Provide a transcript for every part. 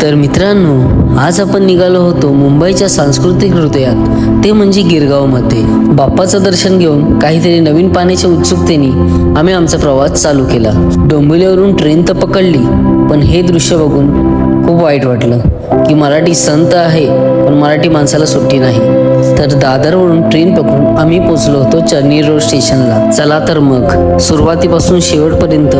तर मित्रांनो, आज आपण निघालो होतो मुंबईच्या सांस्कृतिक हृदयात, ते म्हणजे गिरगावमध्ये. बाप्पाचं दर्शन घेऊन काहीतरी नवीन पाहण्याच्या उत्सुकतेने आम्ही आमचा प्रवास चालू केला. डोंबिवलीवरून ट्रेन तर पकडली, पण हे दृश्य बघून खूप वाईट वाटलं की मराठी संत आहे पण मराठी माणसाला सुट्टी नाही. तर दादरवरून ट्रेन पकडून आम्ही पोचलो होतो चर्नी रोड स्टेशनला. चला तर मग सुरुवातीपासून शेवटपर्यंत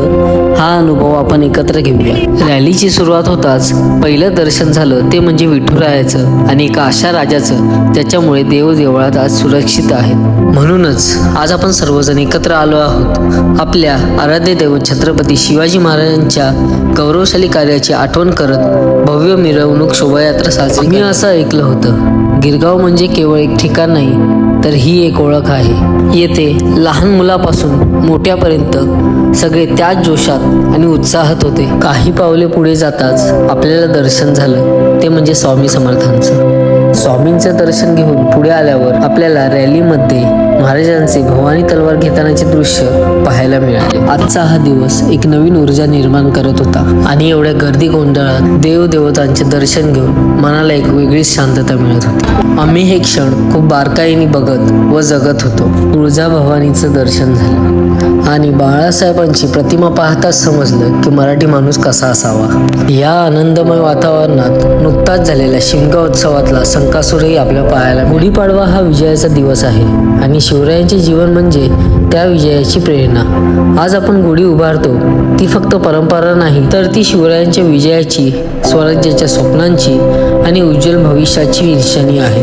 हा अनुभव आपण एकत्र घेऊया. रॅलीची सुरुवात होताच पहिलं दर्शन झालं ते म्हणजे विठुरायाचं आणि एका अशा राजाचं ज्याच्यामुळे देव देवळात आज सुरक्षित आहेत. म्हणूनच आज आपण सर्वजण एकत्र आलो आहोत आपल्या आराध्य दैवत छत्रपती शिवाजी महाराजांच्या गौरवशाली कार्याची आठवण करत भव्य मिरवणूक शोभायात्रा साजरी. मी असं ऐकलं होतं, गिरगाव म्हणजे केवळ एक ठिकाण नाही तर ही एक ओळख आहे. येथे लहान मुलापासून मोठ्यापर्यंत सगळे त्याच जोशात आणि उत्साहात होते. काही पावले पुढे जाताच आपल्याला दर्शन झालं ते म्हणजे स्वामी समर्थांचं. स्वामींचं दर्शन घेऊन पुढे आल्यावर आपल्याला रॅलीमध्ये महाराजांचे भवानी तलवार घेतानाचे दृश्य पाहायला मिळाले. आजचा हा दिवस एक नवीन ऊर्जा निर्माण करत होता आणि एवढ्या गर्दी गोंधळात देवदेवतांचे दर्शन घेऊन मनाला एक वेगळीच शांतता मिळत होती. आम्ही हे क्षण खूप बारकाईने बघत व जगत होतो. तुळजाभवानीचं दर्शन झालं आणि बाळासाहेबांची प्रतिमा पाहताच समजलं की मराठी माणूस कसा असावा. या आनंदमय वातावरणात नुकताच झालेल्या शिमगा उत्सवातला संकासूरही आपल्या पाहायला. गुढीपाडवा हा विजयाचा दिवस आहे आणि शिवरायांचे जीवन म्हणजे त्या विजयाची प्रेरणा. आज आपण गुढी उभारतो ती फक्त परंपरा नाही तर ती शिवरायांच्या विजयाची, स्वराज्याच्या स्वप्नांची आणि उज्ज्वल भविष्याची निशाणी आहे.